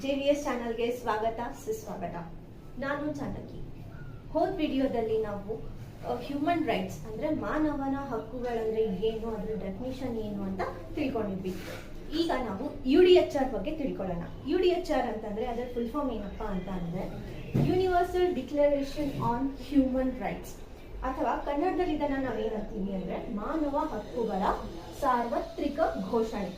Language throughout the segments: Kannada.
JVS ಚಾನಲ್ಗೆ ಸ್ವಾಗತ ಸುಸ್ವಾಗತ. ನಾನು ಚಾಣಕಿ. ಹೋದ ವಿಡಿಯೋದಲ್ಲಿ ನಾವು ಹ್ಯೂಮನ್ ರೈಟ್ಸ್ ಅಂದ್ರೆ ಮಾನವನ ಹಕ್ಕುಗಳಂದ್ರೆ ಏನು, ಅದರ ಡೆಫಿನಿಷನ್ ಏನು ಅಂತ ತಿಳ್ಕೊಂಡಿದ್ವಿ. ಈಗ ನಾವು UDHR ಬಗ್ಗೆ ತಿಳ್ಕೊಳ್ಳೋಣ. UDHR ಅಂತಂದ್ರೆ ಅದರ ಫುಲ್ ಫಾರ್ಮ್ ಏನಪ್ಪಾ ಅಂತ ಅಂದ್ರೆ universal declaration on human rights, ಅಥವಾ ಕನ್ನಡದಲ್ಲಿ ಇದನ್ನ ನಾವೇನಂತೀವಿ ಅಂದ್ರೆ ಮಾನವ ಹಕ್ಕುಗಳ ಸಾರ್ವತ್ರಿಕ ಘೋಷಣೆ.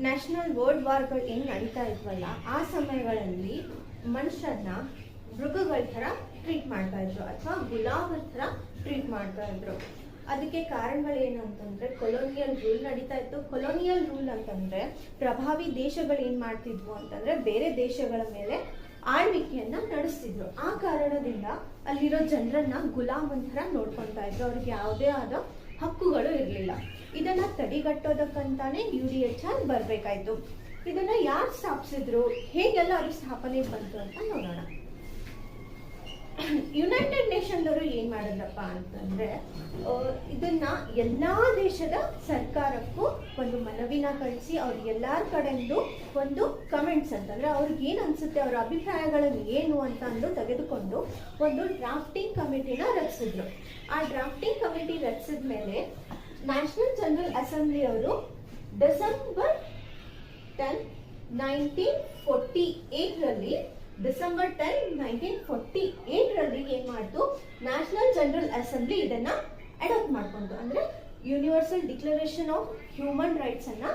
ನ್ಯಾಷನಲ್ ವರ್ಲ್ಡ್ ವಾರ್ಗಳು ಏನ್ ನಡೀತಾ ಇದ್ವಲ್ಲ, ಆ ಸಮಯಗಳಲ್ಲಿ ಮನುಷ್ಯರನ್ನ ಮೃಗಗಳ ತರ ಟ್ರೀಟ್ ಮಾಡ್ತಾ ಇದ್ರು, ಅಥವಾ ಗುಲಾಮರ ತರ ಟ್ರೀಟ್ ಮಾಡ್ತಾ ಇದ್ರು. ಅದಕ್ಕೆ ಕಾರಣಗಳೇನು ಅಂತಂದ್ರೆ ಕೊಲೋನಿಯಲ್ ರೂಲ್ ನಡೀತಾ ಇತ್ತು. ಕೊಲೋನಿಯಲ್ ರೂಲ್ ಅಂತಂದ್ರೆ ಪ್ರಭಾವಿ ದೇಶಗಳು ಏನ್ ಮಾಡ್ತಿದ್ವು ಅಂತಂದ್ರೆ ಬೇರೆ ದೇಶಗಳ ಮೇಲೆ ಆಳ್ವಿಕೆಯನ್ನ ನಡೆಸ್ತಿದ್ರು. ಆ ಕಾರಣದಿಂದ ಅಲ್ಲಿರೋ ಜನರನ್ನ ಗುಲಾಮನ್ ತರ ನೋಡ್ಕೊಂತಾ ಇದ್ರು. ಅವ್ರಿಗೆ ಯಾವುದೇ ಆದ ಹಕ್ಕುಗಳು ಇರಲಿಲ್ಲ. ಇದನ್ನ ತಡೆಗಟ್ಟೋದಕ್ಕಂತಾನೆ UDHR ಬರ್ಬೇಕಾಯ್ತು. ಇದನ್ನ ಯಾರು ಸ್ಥಾಪಿಸಿದ್ರು, ಹೇಗೆಲ್ಲ ಅದು ಸ್ಥಾಪನೆ ಬಂತು ಅಂತ ನೋಡೋಣ. ಯುನೈಟೆಡ್ ನೇಷನ್ ಅವರು ಏನ್ ಮಾಡಿದ್ರಪ್ಪ ಅಂತಂದ್ರೆ ಇದನ್ನ ಎಲ್ಲಾ ದೇಶದ ಸರ್ಕಾರಕ್ಕೂ ಒಂದು ಮನವಿನ ಕಳಿಸಿ ಅವ್ರ ಎಲ್ಲಾರ ಕಡೆಯಿಂದ ಒಂದು ಕಮೆಂಟ್ಸ್ ಅಂತಂದ್ರೆ ಅವ್ರಿಗೆ ಏನ್ ಅನ್ಸುತ್ತೆ, ಅವ್ರ ಅಭಿಪ್ರಾಯಗಳನ್ನು ಏನು ಅಂತ ಅಂದು ತೆಗೆದುಕೊಂಡು ಒಂದು ಡ್ರಾಫ್ಟಿಂಗ್ ಕಮಿಟಿನ ರಚಿಸಿದ್ರು. ಆ ಡ್ರಾಫ್ಟಿಂಗ್ ಕಮಿಟಿ ರಚಿಸಿದ ಮೇಲೆ ನ್ಯಾಷನಲ್ ಜನರಲ್ ಅಸೆಂಬ್ಲಿ ಅವರು ಡಿಸೆಂಬರ್ 10, 1948 ಏನ್ ಮಾಡ್ತು, ನ್ಯಾಷನಲ್ ಜನರಲ್ ಅಸೆಂಬ್ಲಿ ಇದನ್ನ ಅಡಾಪ್ಟ್ ಮಾಡ್ಕೊಂಡು, ಅಂದ್ರೆ universal declaration of human rights ಅನ್ನ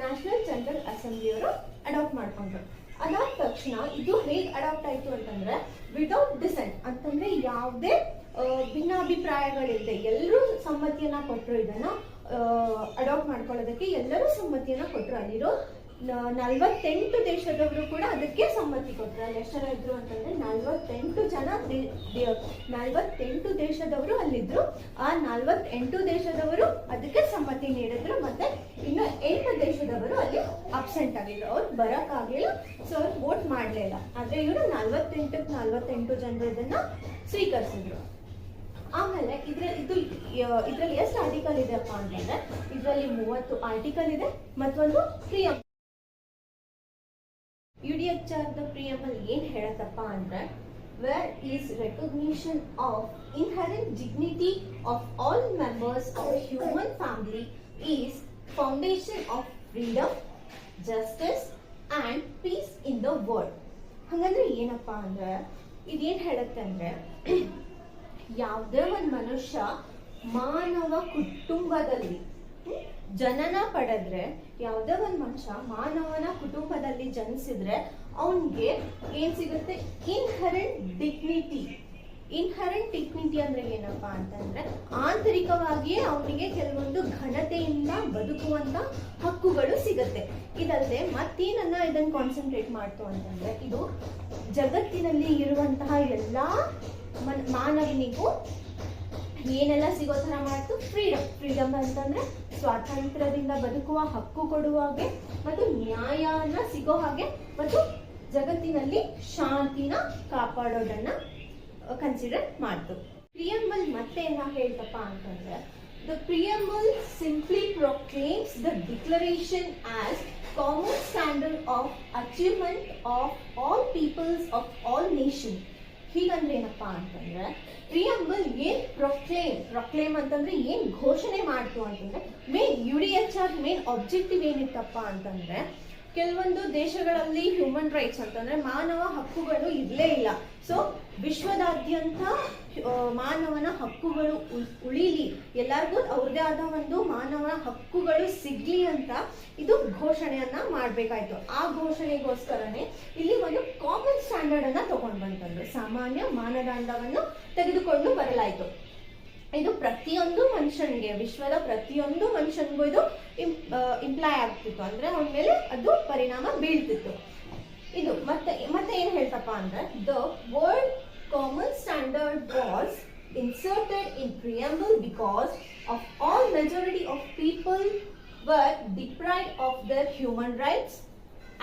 ನ್ಯಾಷನಲ್ ಜನರಲ್ ಅಸೆಂಬ್ಲಿ ಅವರು ಅಡಾಪ್ಟ್ ಮಾಡ್ಕೊಂಡ್ರು. ಅದಾದ ತಕ್ಷಣ ಇದು ಹೇಗೆ ಅಡಾಪ್ಟ್ ಆಯ್ತು ಅಂತಂದ್ರೆ ವಿದೌಟ್ ಡಿಸೆಂಟ್, ಅಂತಂದ್ರೆ ಯಾವುದೇ ಭಿನ್ನಾಭಿಪ್ರಾಯಗಳಿಲ್ಲದೆ ಎಲ್ಲರೂ ಸಮ್ಮತಿಯನ್ನ ಕೊಟ್ಟರು. ಇದನ್ನ ಅಡಾಪ್ಟ್ ಮಾಡ್ಕೊಳ್ಳೋದಕ್ಕೆ ಎಲ್ಲರೂ ಸಮ್ಮತಿಯನ್ನ ಕೊಟ್ಟರು. ಅಲ್ಲಿರೋ 48 ದೇಶದವರು ಕೂಡ ಅದಕ್ಕೆ ಸಮ್ಮತಿ ಕೊಟ್ಟರು. ಅಲ್ಲಿ ಎಷ್ಟು ಜನ ಇದ್ರು ಅಂತಂದ್ರೆ 48 ದೇಶದವರು ಅಲ್ಲಿದ್ರು. ಆ 48 ದೇಶದವರು ಅದಕ್ಕೆ ಸಮ್ಮತಿ ನೀಡಿದ್ರು. ಮತ್ತೆ ಇನ್ನು 8 ದೇಶದವರು ಅಲ್ಲಿ ಅಬ್ಸೆಂಟ್ ಆಗಿದ್ರು, ಅವ್ರು ಬರಕ್ಕಾಗಿಲ್ಲ, ಸೊ ಅವ್ರು ವೋಟ್ ಮಾಡ್ಲಿಲ್ಲ. ಆದ್ರೆ ಇವರು 48 ಜನರು ಇದನ್ನ ಸ್ವೀಕರಿಸಿದ್ರು. ಆಮೇಲೆ ಇದ್ರಲ್ಲಿ ಎಷ್ಟು ಆರ್ಟಿಕಲ್ ಇದೆಪ್ಪ ಅಂತಂದ್ರೆ ಇದರಲ್ಲಿ 30 ಆರ್ಟಿಕಲ್ ಇದೆ, ಮತ್ತೊಂದು ಪ್ರಿಯಂ. UDHR ದ ಪ್ರಿಯಂಬಲ್ ಏನ್ ಹೇಳತ್ತಪ್ಪ ಅಂದ್ರೆ where is recognition of inherent dignity of all members of a human family is foundation of freedom, justice and peace in the world. ಹಂಗಂದ್ರೆ ಏನಪ್ಪಾ ಅಂದ್ರೆ ಇದೇನ್ ಹೇಳುತ್ತೆ ಅಂದ್ರೆ ಯಾವುದೇ ಒಂದು ಮನುಷ್ಯ ಮಾನವ ಕುಟುಂಬದಲ್ಲಿ ಜನನ ಪಡೆದ್ರೆ, ಯಾವುದೇ ಒಂದು ಮನುಷ್ಯ ಮಾನವನ ಕುಟುಂಬದಲ್ಲಿ ಜನಿಸಿದ್ರೆ ಅವನ್ಗೆ ಏನ್ ಸಿಗುತ್ತೆ, ಇನ್ಹರೆಂಟ್ ಡಿಗ್ನಿಟಿ. ಇನ್ಹರೆಂಟ್ ಡಿಗ್ನಿಟಿ ಅಂದ್ರೆ ಏನಪ್ಪಾ ಅಂತಂದ್ರೆ ಆಂತರಿಕವಾಗಿಯೇ ಅವನಿಗೆ ಕೆಲವೊಂದು ಘನತೆಯಿಂದ ಬದುಕುವಂತ ಹಕ್ಕುಗಳು ಸಿಗತ್ತೆ. ಇದಲ್ಲದೆ ಮತ್ತೇನನ್ನ ಇದನ್ನ ಕಾನ್ಸಂಟ್ರೇಟ್ ಮಾಡ್ತು ಅಂತಂದ್ರೆ ಇದು ಜಗತ್ತಿನಲ್ಲಿ ಇರುವಂತಹ ಎಲ್ಲಾ ಮಾನವನಿಗೂ ಏನೆಲ್ಲ ಸಿಗೋ ತರ ಮಾಡ್ತು, ಫ್ರೀಡಮ್ ಅಂತಂದ್ರೆ ಸ್ವಾತಂತ್ರ್ಯದಿಂದ ಬದುಕುವ ಹಕ್ಕು ಕೊಡುವ ಹಾಗೆ, ಮತ್ತು ನ್ಯಾಯನ ಸಿಗೋ ಹಾಗೆ, ಮತ್ತು ಜಗತ್ತಿನಲ್ಲಿ ಶಾಂತಿನ ಕಾಪಾಡೋದನ್ನ ಕನ್ಸಿಡರ್ ಮಾಡ್ತು. ಪ್ರಿಯಂಬಲ್ ಮತ್ತೆ ಏನ ಹೇಳ್ತಪ್ಪ ಅಂತಂದ್ರೆ The preamble simply proclaims the declaration as common standard of achievement of all peoples of all nations. ಹೀಗಂದ್ರೆ ಏನಪ್ಪಾ ಅಂತಂದ್ರೆ ಪ್ರಿಯಂಬಲ್ ಏನ್ ಪ್ರೊಕ್ಲೇಮ್ ಅಂತಂದ್ರೆ ಏನ್ ಘೋಷಣೆ ಮಾಡ್ತು ಅಂತಂದ್ರೆ UDHR ಮೇನ್ ಆಬ್ಜೆಕ್ಟಿವ್ ಏನಿತ್ತಪ್ಪ ಅಂತಂದ್ರೆ ಕೆಲವೊಂದು ದೇಶಗಳಲ್ಲಿ ಹ್ಯೂಮನ್ ರೈಟ್ಸ್ ಅಂತಂದ್ರೆ ಮಾನವ ಹಕ್ಕುಗಳು ಇರ್ಲೇ ಇಲ್ಲ. ಸೊ ವಿಶ್ವದಾದ್ಯಂತ ಮಾನವನ ಹಕ್ಕುಗಳು ಉಳಿಲಿ, ಎಲ್ಲರಿಗೂ ಅವ್ರದೇ ಆದ ಒಂದು ಮಾನವನ ಹಕ್ಕುಗಳು ಸಿಗ್ಲಿ ಅಂತ ಇದು ಘೋಷಣೆಯನ್ನ ಮಾಡ್ಬೇಕಾಯ್ತು. ಆ ಘೋಷಣೆಗೋಸ್ಕರನೇ ಇಲ್ಲಿ ಒಂದು ಕಾಮನ್ ಸ್ಟ್ಯಾಂಡರ್ಡ್ ಅನ್ನ ತಗೊಂಡ್ ಬಂತಂದ್ರು, ಸಾಮಾನ್ಯ ಮಾನದಂಡವನ್ನು ತೆಗೆದುಕೊಂಡು ಬರಲಾಯ್ತು. ಇದು ಪ್ರತಿಯೊಂದು ಮನುಷ್ಯನಿಗೆ, ವಿಶ್ವದ ಪ್ರತಿಯೊಂದು ಮನುಷ್ಯನಿಗೂ ಇದು ಇಂಪ್ಲಾಯ್ ಆಗ್ತಿತ್ತು, ಅಂದ್ರೆ ಅವನ ಮೇಲೆ ಅದು ಪರಿಣಾಮ ಬೀಳ್ತಿತ್ತು. ಇದು ಮತ್ತೆ ಏನ್ ಹೇಳ್ತಪ್ಪ ಅಂದ್ರೆ the world common standard was inserted in preamble because of all majority of people were deprived of their human rights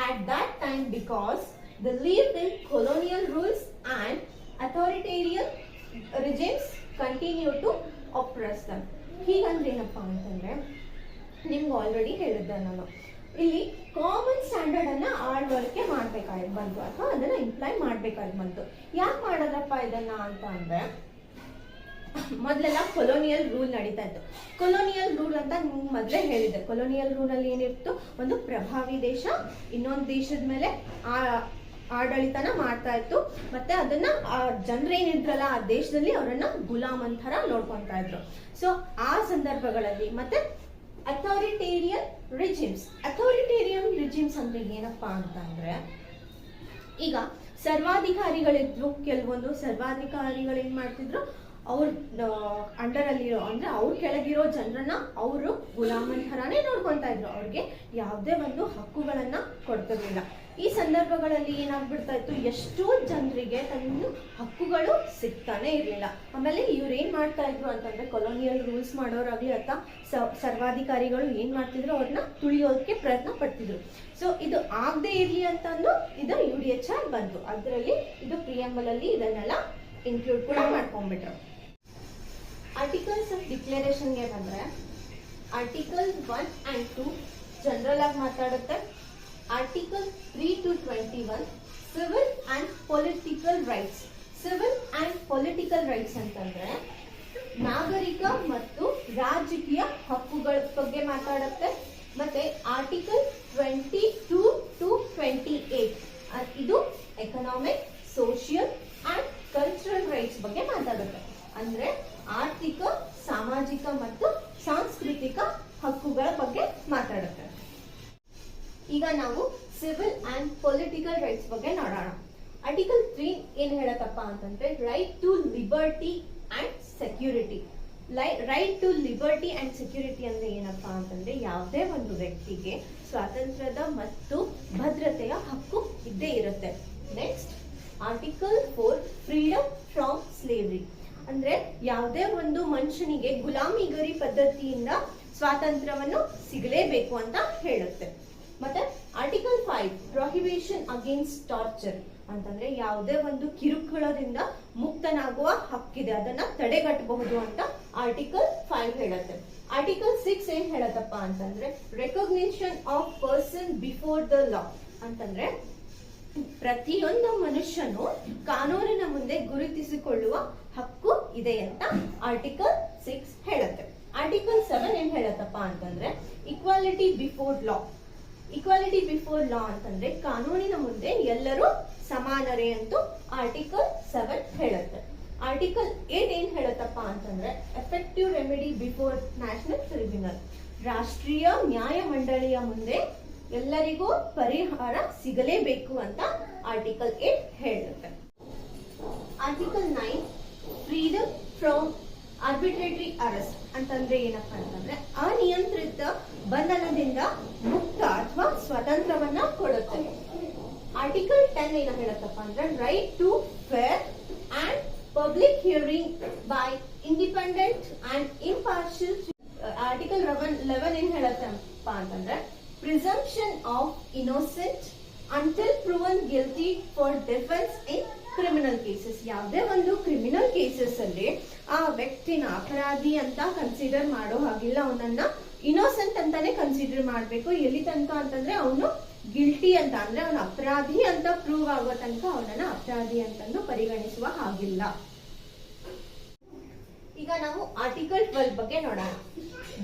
at that time because they lived in colonial rules and authoritarian regimes continue to oppress them. ಹೀಗಂದ್ರೆ ಏನಪ್ಪ ಏನಪ್ಪಾ ಅಂತಂದ್ರೆ ನಿಮ್ಗೆ ಆಲ್ರೆಡಿ ಹೇಳಿದ್ದೆ ನಾನು, ಇಲ್ಲಿ ಕಾಮನ್ ಸ್ಟ್ಯಾಂಡರ್ಡ್ ಅನ್ನ ಆಳ್ವರಿಕೆ ಮಾಡ್ಬೇಕಾಗಿ ಬಂತು ಅಥವಾ ಅದನ್ನ ಇಂಪ್ಲೈ ಮಾಡ್ಬೇಕಾಗಿ ಬಂತು. ಯಾಕೆ ಮಾಡೋದಪ್ಪ ಇದನ್ನ ಅಂತ ಅಂದ್ರೆ, ಮೊದಲೆಲ್ಲ ಕೊಲೋನಿಯಲ್ ರೂಲ್ ನಡೀತಾ ಇತ್ತು. ಕೊಲೋನಿಯಲ್ ರೂಲ್ ಅಂತ ನಿಮ್ಗೆ ಮೊದಲೇ ಹೇಳಿದೆ. ಕೊಲೋನಿಯಲ್ ರೂಲ್ ಅಲ್ಲಿ ಏನಿತ್ತು, ಒಂದು ಪ್ರಭಾವಿ ದೇಶ ಇನ್ನೊಂದು ದೇಶದ ಮೇಲೆ ಆಡಳಿತನ ಮಾಡ್ತಾ ಇತ್ತು, ಮತ್ತೆ ಅದನ್ನ ಜನರೇನಿದ್ರಲ್ಲ ಆ ದೇಶದಲ್ಲಿ ಅವರನ್ನ ಗುಲಾಮ್ ಅಂತರ ನೋಡ್ಕೊಂತಾ ಇದ್ರು. ಸೊ ಆ ಸಂದರ್ಭಗಳಲ್ಲಿ ಮತ್ತೆ ಅಥಾರಿಟೇರಿಯನ್ ರಿಜಿಮ್ಸ್ ಅಂದ್ರೆ ಏನಪ್ಪಾ ಅಂತಂದ್ರೆ, ಈಗ ಸರ್ವಾಧಿಕಾರಿಗಳಿದ್ರು, ಕೆಲವೊಂದು ಸರ್ವಾಧಿಕಾರಿಗಳು ಏನ್ ಮಾಡ್ತಿದ್ರು, ಅವ್ರ ಅಂಡರ್ ಅಲ್ಲಿರೋ ಅಂದ್ರೆ ಅವ್ರ ಕೆಳಗಿರೋ ಜನರನ್ನ ಅವರು ಗುಲಾಮನ್ ಥರಾನೇ ನೋಡ್ಕೊಂತಾ ಇದ್ರು. ಅವ್ರಿಗೆ ಯಾವುದೇ ಒಂದು ಹಕ್ಕುಗಳನ್ನ ಕೊಡ್ತಿರ್ಲಿಲ್ಲ. ಈ ಸಂದರ್ಭಗಳಲ್ಲಿ ಏನಾಗ್ಬಿಡ್ತಾ ಇತ್ತು, ಎಷ್ಟೋ ಜನರಿಗೆ ತನ್ನ ಹಕ್ಕುಗಳು ಸಿಗ್ತಾನೆ ಇರ್ಲಿಲ್ಲ. ಆಮೇಲೆ ಇವ್ರು ಏನ್ ಮಾಡ್ತಾ ಇದ್ರು ಅಂತಂದ್ರೆ, ಕೊಲೋನಿಯಲ್ ರೂಲ್ಸ್ ಮಾಡೋರಾಗ್ಲಿ ಅಥವಾ ಸರ್ವಾಧಿಕಾರಿಗಳು ಏನ್ ಮಾಡ್ತಿದ್ರು, ಅವ್ರನ್ನ ತುಳಿಯೋದಕ್ಕೆ ಪ್ರಯತ್ನ ಪಡ್ತಿದ್ರು. ಸೊ ಇದು ಆಗದೆ ಇರ್ಲಿ ಅಂತಂದು ಇದು UDHR ಬಂತು. ಅದರಲ್ಲಿ ಇದು ಪ್ರಿಯಂಬಲ್ ಅಲ್ಲಿ ಇದನ್ನೆಲ್ಲ ಇನ್ಕ್ಲೂಡ್ ಕೂಡ ಮಾಡ್ಕೊಂಡ್ಬಿಟ್ರು. ಆರ್ಟಿಕಲ್ಸ್ ಆಫ್ ಡಿಕ್ಲರೇಷನ್ಗೆ ಬಂದ್ರೆ, ಆರ್ಟಿಕಲ್ 1 and 2 ಜನರಲ್ ಆಗಿ ಮಾತಾಡುತ್ತೆ. Article 3 to 21 civil and political rights. Civil and political rights ಅಂತಂದ್ರೆ ನಾಗರಿಕ ಮತ್ತು ರಾಜಕೀಯ ಹಕ್ಕುಗಳ ಬಗ್ಗೆ ಮಾತಾಡುತ್ತೆ. ಮತ್ತೆ ಆರ್ಟಿಕಲ್ 22 to 28 ಇದು economic, social and cultural rights ಬಗ್ಗೆ ಮಾತಾಡುತ್ತೆ. ಅಂದ್ರೆ ಆರ್ಥಿಕ, ಸಾಮಾಜಿಕ ಮತ್ತು ಸಾಂಸ್ಕೃತಿಕ ಹಕ್ಕುಗಳ ಬಗ್ಗೆ ಮಾತಾಡುತ್ತೆ. ಈಗ ನಾವು ಸಿವಿಲ್ ಅಂಡ್ ಪೊಲಿಟಿಕಲ್ ರೈಟ್ಸ್ ಬಗ್ಗೆ ನೋಡೋಣ. ಆರ್ಟಿಕಲ್ 3 ಏನ್ ಹೇಳತ್ತಪ್ಪ ಅಂತಂದ್ರೆ, right to liberty and security. Right to liberty and security ಅಂದ್ರೆ ಏನಪ್ಪಾ ಅಂತಂದ್ರೆ, ಯಾವುದೇ ಒಂದು ವ್ಯಕ್ತಿಗೆ ಸ್ವಾತಂತ್ರ್ಯದ ಮತ್ತು ಭದ್ರತೆಯ ಹಕ್ಕು ಇದ್ದೇ ಇರುತ್ತೆ. Next article 4 freedom from slavery. ಅಂದ್ರೆ ಯಾವುದೇ ಒಂದು ಮನುಷ್ಯನಿಗೆ ಗುಲಾಮಿಗರಿ ಪದ್ಧತಿಯಿಂದ ಸ್ವಾತಂತ್ರ್ಯವನ್ನು ಸಿಗಲೇಬೇಕು ಅಂತ ಹೇಳುತ್ತೆ. ಮತ್ತೆ ಆರ್ಟಿಕಲ್ 5 ಪ್ರೊಹಿಬಿಷನ್ ಅಗೇನ್ಸ್ಟ್ ಟಾರ್ಚರ್ ಅಂತಂದ್ರೆ ಯಾವುದೇ ಒಂದು ಕಿರುಕುಳದಿಂದ ಮುಕ್ತನಾಗುವ ಹಕ್ಕಿದೆ, ಅದನ್ನ ತಡೆಗಟ್ಟಬಹುದು ಅಂತ ಆರ್ಟಿಕಲ್ 5 ಹೇಳುತ್ತೆ. ಆರ್ಟಿಕಲ್ 6 ಏನ್ ಹೇಳತ್ತಪ್ಪ ಅಂತಂದ್ರೆ, recognition of person before the law ಅಂತಂದ್ರೆ ಪ್ರತಿಯೊಂದು ಮನುಷ್ಯನು ಕಾನೂನಿನ ಮುಂದೆ ಗುರುತಿಸಿಕೊಳ್ಳುವ ಹಕ್ಕು ಇದೆ ಅಂತ ಆರ್ಟಿಕಲ್ 6 ಹೇಳುತ್ತೆ. ಆರ್ಟಿಕಲ್ 7 ಏನ್ ಹೇಳತ್ತಪ್ಪ ಅಂತಂದ್ರೆ, equality before law. Equality before law ಅಂತಂದ್ರೆ ಕಾನೂನಿನ ಮುಂದೆ ಎಲ್ಲರೂ ಸಮಾನರೇ ಅಂತೂ ಆರ್ಟಿಕಲ್ 7 ಹೇಳುತ್ತೆ. ಆರ್ಟಿಕಲ್ 8 ಏನ್ ಹೇಳುತ್ತಪ್ಪ ಅಂತಂದ್ರೆ, effective remedy before national tribunal. ರಾಷ್ಟ್ರೀಯ ನ್ಯಾಯಮಂಡಳಿಯ ಮುಂದೆ ಎಲ್ಲರಿಗೂ ಪರಿಹಾರ ಸಿಗಲೇಬೇಕು ಅಂತ ಆರ್ಟಿಕಲ್ 8 ಹೇಳುತ್ತೆ. ಆರ್ಟಿಕಲ್ 9 ಫ್ರೀಡಮ್ ಫ್ರಮ್ ಆರ್ಬಿಟ್ರೇಟರಿ ಅರೆಸ್ಟ್ ಅಂತಂದ್ರೆ ಏನಪ್ಪಾ ಅಂತಂದ್ರೆ, ಅನಿಯಂತ್ರಿತ ಬಂಧನದಿಂದ ಮುಕ್ತ ಅಥವಾ ಸ್ವತಂತ್ರವನ್ನ ಕೊಡುತ್ತೆ. ಆರ್ಟಿಕಲ್ 10 ಏನ ಹೇಳುತ್ತಪ್ಪ ಅಂದ್ರೆ, right to fair and public hearing by independent and impartial. Article 11 ಏನ್ ಹೇಳುತ್ತಪ್ಪ ಅಂತಂದ್ರೆ, presumption of innocent until proven guilty for defence in criminal cases. ಯಾವುದೇ ಒಂದು ಕ್ರಿಮಿನಲ್ ಕೇಸಸ್ ಅಲ್ಲಿ ಆ ವ್ಯಕ್ತಿನ ಅಪರಾಧಿ ಅಂತ ಕನ್ಸಿಡರ್ ಮಾಡೋ ಹಾಗಿಲ್ಲ, ಅವನನ್ನ ಇನ್ನೋಸೆಂಟ್ ಅಂತಾನೆ ಕನ್ಸಿಡರ್ ಮಾಡ್ಬೇಕು. ಎಲ್ಲಿ ತನಕ ಅಂತಂದ್ರೆ ಅವನು ಗಿಲ್ಟಿ ಅಂತ ಅಂದ್ರೆ ಅವನ ಅಪರಾಧಿ ಅಂತ ಪ್ರೂವ್ ಆಗೋ ತನಕ ಅವನನ್ನ ಅಪರಾಧಿ ಅಂತಂದು ಪರಿಗಣಿಸುವ ಹಾಗಿಲ್ಲ. ಈಗ ನಾವು ಆರ್ಟಿಕಲ್ 12 ಬಗ್ಗೆ ನೋಡೋಣ.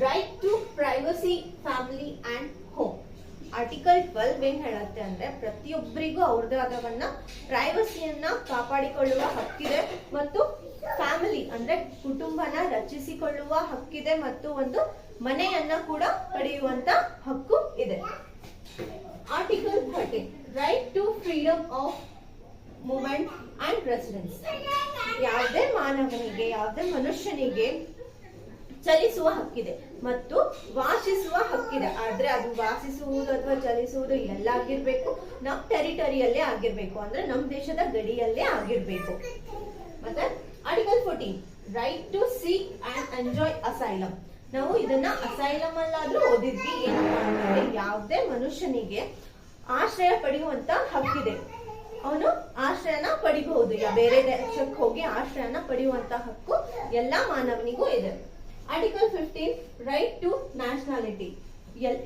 Right to privacy, family and home. Article 12 ಏನ್ ಹೇಳುತ್ತೆ ಅಂದ್ರೆ, ಪ್ರತಿಯೊಬ್ಬರಿಗೂ ಅವ್ರದಾದವನ್ನ ಪ್ರೈವಸಿಯನ್ನ ಕಾಪಾಡಿಕೊಳ್ಳುವ ಹಕ್ಕಿದೆ ಮತ್ತು ಫ್ಯಾಮಿಲಿ ಅಂದ್ರೆ ಕುಟುಂಬನ ರಚಿಸಿಕೊಳ್ಳುವ ಹಕ್ಕಿದೆ ಮತ್ತು ಒಂದು ಮನೆಯನ್ನ ಕೂಡ ಪಡೆಯುವಂತ ಹಕ್ಕು ಇದೆ. Article 13 right to freedom of movement and residence. ಯಾವುದೇ ಮಾನವನಿಗೆ, ಯಾವುದೇ ಮನುಷ್ಯನಿಗೆ ಚಲಿಸುವ ಹಕ್ಕಿದೆ ಮತ್ತು ವಾಸಿಸುವ ಹಕ್ಕಿದೆ. ಆದ್ರೆ ಅದು ವಾಸಿಸುವುದು ಅಥವಾ ಚಲಿಸುವುದು ಎಲ್ಲ ಆಗಿರ್ಬೇಕು, ನಮ್ ಟೆರಿಟರಿಯಲ್ಲೇ ಆಗಿರ್ಬೇಕು, ಅಂದ್ರೆ ನಮ್ ದೇಶದ ಗಡಿಯಲ್ಲೇ ಆಗಿರ್ಬೇಕು. ಮತ್ತೆ article 14 right to seek and enjoy asylum. ನಾವು ಇದನ್ನ ಅಸೈಲಮ್ ಅಲ್ಲಾದ್ರೂ ಓದಿದ್ವಿ. ಏನಪ್ಪಾ ಅಂತಂದ್ರೆ, ಯಾವುದೇ ಮನುಷ್ಯನಿಗೆ ಆಶ್ರಯ ಪಡೆಯುವಂತ ಹಕ್ಕಿದೆ, ಅವನು ಆಶ್ರಯನ ಪಡಿಬಹುದು. ಬೇರೆ ದೇಶಕ್ಕೆ ಹೋಗಿ ಆಶ್ರಯನ ಪಡೆಯುವಂತ ಹಕ್ಕು ಎಲ್ಲಾ ಮಾನವನಿಗೂ ಇದೆ. Article 15 right to nationality.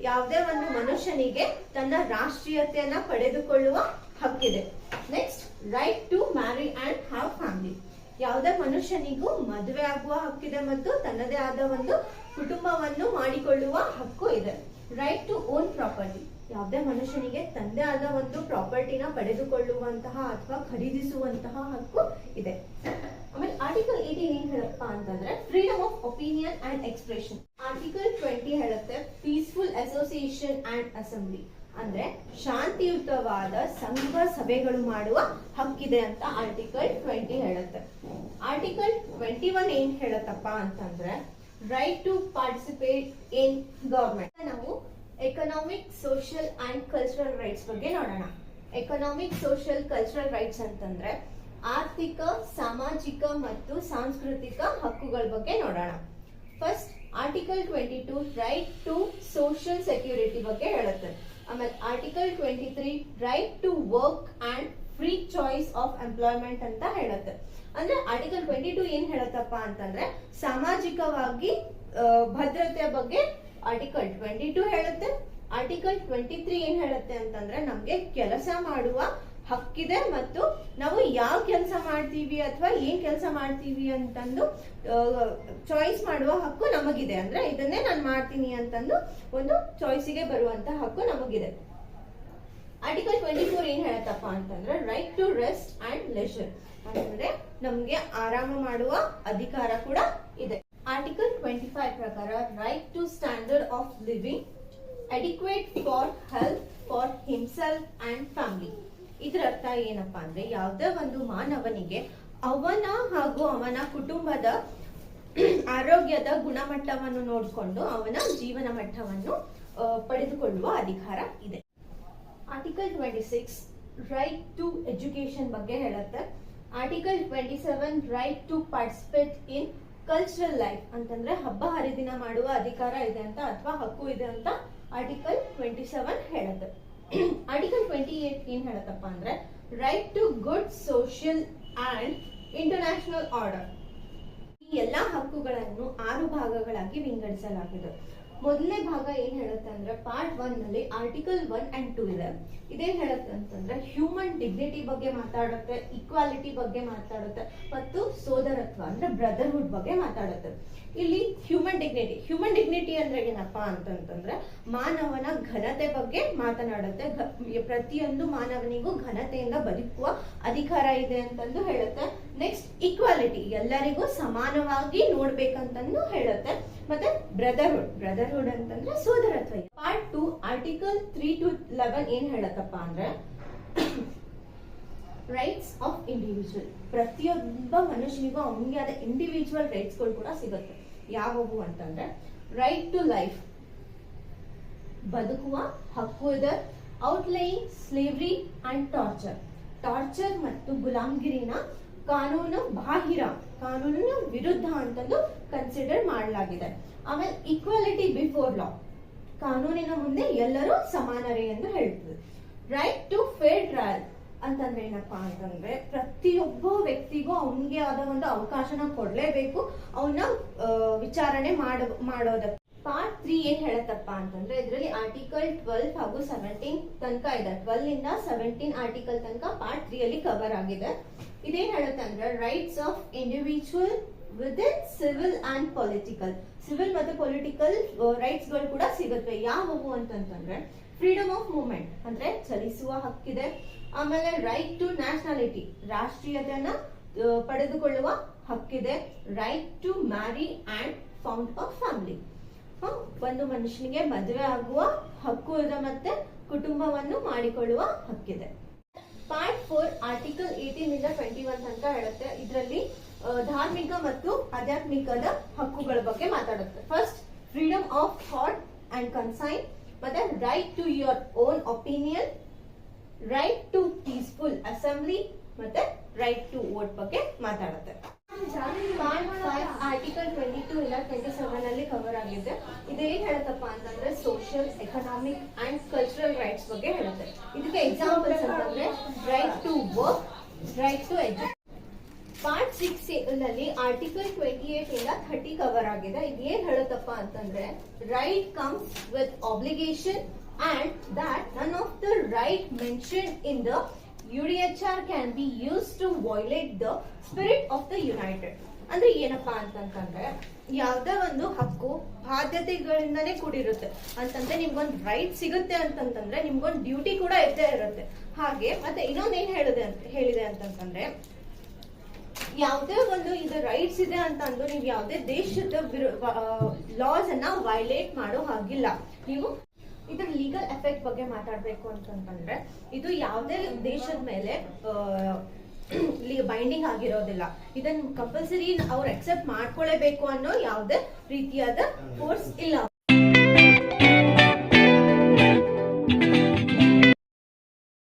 ಯಾವುದೇ ಒಂದು ಮನುಷ್ಯನಿಗೆ ತನ್ನ ರಾಷ್ಟ್ರೀಯತೆಯನ್ನ ಪಡೆದುಕೊಳ್ಳುವ ಹಕ್ಕಿದೆ. Next right to marry and have family. ಯಾವುದೇ ಮನುಷ್ಯನಿಗೂ ಮದುವೆ ಆಗುವ ಹಕ್ಕಿದೆ ಮತ್ತು ತನ್ನದೇ ಆದ ಒಂದು ಕುಟುಂಬವನ್ನು ಮಾಡಿಕೊಳ್ಳುವ ಹಕ್ಕು ಇದೆ. Right to own property. ಯಾವುದೇ ಮನುಷ್ಯನಿಗೆ ತಂದೆ ಆದ ಒಂದು ಪ್ರಾಪರ್ಟಿನ ಪಡೆದುಕೊಳ್ಳುವಂತಹ ಅಥವಾ ಖರೀದಿಸುವಂತಹ ಹಕ್ಕು ಇದೆ. ಆಮೇಲೆ ಆರ್ಟಿಕಲ್ 18 ಏನ್ ಹೇಳಪ್ಪ ಅಂತಂದ್ರೆ freedom of opinion and expression. Article 20 ಹೇಳುತ್ತೆ ಪೀಸ್ಫುಲ್ ಅಸೋಸಿಯೇಷನ್ ಅಂಡ್ ಅಸೆಂಬ್ಲಿ, ಅಂದ್ರೆ ಶಾಂತಿಯುತವಾದ ಸಂಘ ಸಭೆಗಳು ಮಾಡುವ ಹಕ್ಕಿದೆ ಅಂತ ಆರ್ಟಿಕಲ್ 20 ಹೇಳುತ್ತೆ. ಆರ್ಟಿಕಲ್ 21 ಏನ್ ಹೇಳತ್ತಪ್ಪ ಅಂತಂದ್ರೆ right to participate in government. ನಾವು economic, social and cultural rights ಬಗ್ಗೆ ನೋಡೋಣ. ಎಕನಾಮಿಕ್, ಸೋಷಿಯಲ್, ಕಲ್ಚರಲ್ ರೈಟ್ಸ್ ಅಂತಂದ್ರೆ ಆರ್ಥಿಕ, ಸಾಮಾಜಿಕ ಮತ್ತು ಸಾಂಸ್ಕೃತಿಕ ಹಕ್ಕುಗಳ ಬಗ್ಗೆ ನೋಡೋಣ. First article 22 right to social security ಬಗ್ಗೆ ಹೇಳುತ್ತೆ. ಆಮೇಲೆ article 23 right to work and free choice of employment ಅಂತ ಹೇಳುತ್ತೆ. ಅಂದ್ರೆ ಆರ್ಟಿಕಲ್ 22 ಏನ್ ಹೇಳುತ್ತಪ್ಪ ಅಂತಂದ್ರೆ ಸಾಮಾಜಿಕವಾಗಿ ಭದ್ರತೆಯ ಬಗ್ಗೆ ಆರ್ಟಿಕಲ್ 22 ಹೇಳುತ್ತೆ. ಆರ್ಟಿಕಲ್ 23 ಏನ್ ಹೇಳುತ್ತೆ ಅಂತಂದ್ರೆ ನಮ್ಗೆ ಕೆಲಸ ಮಾಡುವ ಹಕ್ಕಿದೆ ಮತ್ತು ನಾವು ಯಾವ ಕೆಲಸ ಮಾಡ್ತೀವಿ ಅಥವಾ ಏನ್ ಕೆಲಸ ಮಾಡ್ತೀವಿ ಅಂತಂದು ಚಾಯ್ಸ್ ಮಾಡುವ ಹಕ್ಕು ನಮಗಿದೆ. ಅಂದ್ರೆ ಇದನ್ನೇ ನಾನು ಮಾಡ್ತೀನಿ ಅಂತಂದು ಒಂದು ಚಾಯ್ಸಿಗೆ ಬರುವಂತ ಹಕ್ಕು ನಮಗಿದೆ. ಆರ್ಟಿಕಲ್ 24 ಏನ್ ಹೇಳತ್ತಪ್ಪ ಅಂತಂದ್ರೆ right to rest and leisure, ಅಂದ್ರೆ ನಮ್ಗೆ ಆರಾಮ ಮಾಡುವ ಅಧಿಕಾರ ಕೂಡ ಇದೆ. ಆರ್ಟಿಕಲ್ 25 ಪ್ರಕಾರ right to standard of living adequate for health for himself and family. ಇದರ ಅರ್ಥ ಏನಪ್ಪಾ ಅಂದ್ರೆ ಯಾವುದೇ ಒಂದು ಮಾನವನಿಗೆ ಅವನ ಹಾಗೂ ಅವನ ಕುಟುಂಬದ ಆರೋಗ್ಯದ ಗುಣಮಟ್ಟವನ್ನು ನೋಡಿಕೊಂಡು ಅವನ ಜೀವನ ಮಟ್ಟವನ್ನು ಪಡೆದುಕೊಳ್ಳುವ ಅಧಿಕಾರ ಇದೆ. ಆರ್ಟಿಕಲ್ 26 ರೈಟ್ ಟು ಎಜುಕೇಶನ್ ಬಗ್ಗೆ ಹೇಳುತ್ತೆ. Article 27 right to participate in cultural life, ಅಂತಂದ್ರೆ ಹಬ್ಬ ಹರಿದಿನ ಮಾಡುವ ಅಧಿಕಾರ ಇದೆ ಅಂತ ಅಥವಾ ಹಕ್ಕು ಇದೆ ಅಂತ ಆರ್ಟಿಕಲ್ 27 ಹೇಳುತ್ತೆ. ಆರ್ಟಿಕಲ್ 28 ಏನ್ ಹೇಳುತ್ತಪ್ಪ ಅಂದ್ರೆ right to good social and international order. ಈ ಎಲ್ಲಾ ಹಕ್ಕುಗಳನ್ನು 6 ಭಾಗಗಳಾಗಿ ವಿಂಗಡಿಸಲಾಗಿದೆ. ಮೊದಲನೇ ಭಾಗ ಏನ್ ಹೇಳುತ್ತೆ ಅಂದ್ರೆ ಪಾರ್ಟ್ 1 ನಲ್ಲಿ ಆರ್ಟಿಕಲ್ 1 and 2 ಇದೆ. ಇದೇನ್ ಹೇಳುತ್ತೆ ಅಂತಂದ್ರೆ ಹ್ಯೂಮನ್ ಡಿಗ್ನಿಟಿ ಬಗ್ಗೆ ಮಾತಾಡುತ್ತೆ, ಈಕ್ವಾಲಿಟಿ ಬಗ್ಗೆ ಮಾತಾಡುತ್ತೆ ಮತ್ತು ಸೋದರತ್ವ ಅಂದ್ರೆ ಬ್ರದರ್ಹುಡ್ ಬಗ್ಗೆ ಮಾತಾಡುತ್ತೆ. ಇಲ್ಲಿ ಹ್ಯೂಮನ್ ಡಿಗ್ನಿಟಿ ಅಂದ್ರೆ ಏನಪ್ಪಾ ಅಂತಂದ್ರೆ ಮಾನವನ ಘನತೆ ಬಗ್ಗೆ ಮಾತನಾಡುತ್ತೆ. ಪ್ರತಿಯೊಂದು ಮಾನವನಿಗೂ ಘನತೆಯಿಂದ ಬದುಕುವ ಅಧಿಕಾರ ಇದೆ ಅಂತಂದು ಹೇಳುತ್ತೆ. ನೆಕ್ಸ್ಟ್ ಈಕ್ವಾಲಿಟಿ, ಎಲ್ಲರಿಗೂ ಸಮಾನವಾಗಿ ನೋಡ್ಬೇಕಂತಂದು ಹೇಳುತ್ತೆ. ಮತ್ತೆ ಬ್ರದರ್ಹುಡ್ ಅಂತಂದ್ರೆ ಸೋದರತ್ವ. ಪಾರ್ಟ್ 2 ಆರ್ಟಿಕಲ್ 3 to 11 ಏನ್ ಹೇಳತ್ತಪ್ಪ ಅಂದ್ರೆ ರೈಟ್ಸ್ ಆಫ್ ಇಂಡಿವಿಜುವಲ್, ಪ್ರತಿಯೊಬ್ಬ ಮನುಷ್ಯನಿಗೂ ಅವನಿಗೆ ಆದ ಇಂಡಿವಿಜುವಲ್ ರೈಟ್ಸ್ ಗಳು ಕೂಡ ಸಿಗುತ್ತೆ. ಯಾವುವು ಅಂತಂದ್ರೆ ರೈಟ್ ಟು ಲೈಫ್, ಬದುಕುವ ಹಕ್ಕು ಇದೆ. ಔಟ್ಲೈಯಿಂಗ್ ಸ್ಲೇವ್ರಿ ಅಂಡ್ ಟಾರ್ಚರ್ ಮತ್ತು ಗುಲಾಮಗಿರಿನ ಕಾನೂನು ಬಾಹಿರ, ಕಾನೂನಿನ ವಿರುದ್ಧ ಅಂತಂದು ಕನ್ಸಿಡರ್ ಮಾಡಲಾಗಿದೆ. ಆಮೇಲೆ ಈಕ್ವಾಲಿಟಿ ಬಿಫೋರ್ ಲಾ, ಕಾನೂನಿನ ಮುಂದೆ ಎಲ್ಲರೂ ಸಮಾನರೇ ಎಂದು ಹೇಳ್ತದೆ. ರೈಟ್ ಟು ಫೇರ್ ಟ್ರಯಲ್ ಅಂತಂದ್ರೆ ಏನಪ್ಪಾ ಅಂತಂದ್ರೆ ಪ್ರತಿಯೊಬ್ಬ ವ್ಯಕ್ತಿಗೂ ಅವನಿಗೆ ಆದ ಒಂದು ಅವಕಾಶನ ಕೊಡ್ಲೇಬೇಕು ಅವನ ವಿಚಾರಣೆ ಮಾಡೋದಕ್ಕೆ. ಪಾರ್ಟ್ 3 ಏನ್ ಹೇಳತ್ತಪ್ಪ ಅಂತಂದ್ರೆ ಇದರಲ್ಲಿ ಆರ್ಟಿಕಲ್ 12 ಹಾಗೂ 17 ತನಕ ಇದೆ. 12 ಇಂದ 17 ಆರ್ಟಿಕಲ್ ತನಕ ಪಾರ್ಟ್ 3 ಅಲ್ಲಿ ಕವರ್ ಆಗಿದೆ. ಇದೇನ್ ಹೇಳುತ್ತೆ ಅಂದ್ರೆ rights of individual within civil and political, civil ಮತ್ತೆ ಪೊಲಿಟಿಕಲ್ ರೈಟ್ಸ್ ಗಳು ಕೂಡ ಸಿಗುತ್ತೆ. ಯಾವುವು ಅಂತಂದ್ರೆ ಫ್ರೀಡಮ್ ಆಫ್ ಮೂವ್ಮೆಂಟ್ ಅಂದ್ರೆ ಚಲಿಸುವ ಹಕ್ಕಿದೆ. ಆಮೇಲೆ ರೈಟ್ ಟು ನ್ಯಾಷನಾಲಿಟಿ, ರಾಷ್ಟ್ರೀಯತೆಯನ್ನ ಪಡೆದುಕೊಳ್ಳುವ ಹಕ್ಕಿದೆ. Right to marry and found a family, ಒಂದು ಮನುಷ್ಯನಿಗೆ ಮದುವೆ ಆಗುವ ಹಕ್ಕು ಇದೆ ಮತ್ತೆ ಕುಟುಂಬವನ್ನು ಮಾಡಿಕೊಳ್ಳುವ ಹಕ್ಕಿದೆ. ಪಾರ್ಟ್ 4 ಆರ್ಟಿಕಲ್ 18 ಇಂದ 21 ತನಕ ಹೇಳುತ್ತೆ. ಇದರಲ್ಲಿ ಧಾರ್ಮಿಕ ಮತ್ತು ಆಧ್ಯಾತ್ಮಿಕದ ಹಕ್ಕುಗಳ ಬಗ್ಗೆ ಮಾತಾಡುತ್ತೆ. First freedom of thought and conscience, ಮತ್ತೆ right to your own opinion, right to peaceful assembly ಮತ್ತೆ ರೈಟ್ ಟು ವೋಟ್ ಬಗ್ಗೆ ಮಾತಾಡುತ್ತೆ. ಪಾರ್ಟ್ 5 ಆರ್ಟಿಕಲ್ 22 ಇಲ್ಲ 27 ಅಲ್ಲಿ ಕವರ್ ಆಗಿದೆ. ಇದೇನ್ ಹೇಳುತ್ತಪ್ಪ ಅಂತಂದ್ರೆ social, economic and cultural rights ಬಗ್ಗೆ ಹೇಳುತ್ತೆ. ಇದಕ್ಕೆ ಎಕ್ಸಾಂಪಲ್ಸ್ ಅಂತಂದ್ರೆ right to work, right to education. Part 6 ನಲ್ಲಿ ಆರ್ಟಿಕಲ್ 28 ಇಂದ 30 ಕವರ್ ಆಗಿದೆ. ಇದು ಏನ್ ಹೇಳುತ್ತಪ್ಪ ಅಂತಂದ್ರೆ right comes with obligation and that none of the right mention in the UDHR can be use to violate the spirit of the united. ಅಂದ್ರೆ ಏನಪ್ಪಾ ಅಂತಂತಂದ್ರೆ ಯಾವ್ದೇ ಒಂದು ಹಕ್ಕು ಬಾಧ್ಯತೆಗಳಿಂದಾನೇ ಕೂಡಿರುತ್ತೆ ಅಂತಂದ್ರೆ ನಿಮ್ಗೊಂದು ರೈಟ್ ಸಿಗುತ್ತೆ ಅಂತಂತಂದ್ರೆ ನಿಮ್ಗೊಂದು ಡ್ಯೂಟಿ ಕೂಡ ಇದ್ದೇ ಇರುತ್ತೆ. ಹಾಗೆ ಮತ್ತೆ ಇನ್ನೊಂದ್ ಏನ್ ಹೇಳಿದೆ ಅಂತಂತಂದ್ರೆ ಯಾವುದೇ ಒಂದು ಇದು ರೈಟ್ಸ್ ಇದೆ ಅಂತ ಅಂದು ನೀವು ಯಾವುದೇ ದೇಶದ ಲಾಸ್ ಅನ್ನ ವೈಲೇಟ್ ಮಾಡೋ ಹಾಗಿಲ್ಲ. ನೀವು ಇದ್ರ ಲೀಗಲ್ ಎಫೆಕ್ಟ್ ಬಗ್ಗೆ ಮಾತಾಡ್ಬೇಕು ಅಂತಂದ್ರೆ ಇದು ಯಾವುದೇ ದೇಶದ ಮೇಲೆ ಬೈಂಡಿಂಗ್ ಆಗಿರೋದಿಲ್ಲ. ಇದನ್ನ ಕಂಪಲ್ಸರಿ ಅವ್ರು ಅಕ್ಸೆಪ್ಟ್ ಮಾಡ್ಕೊಳ್ಳೇಬೇಕು ಅನ್ನೋ ಯಾವುದೇ ರೀತಿಯಾದ ಫೋರ್ಸ್ ಇಲ್ಲ.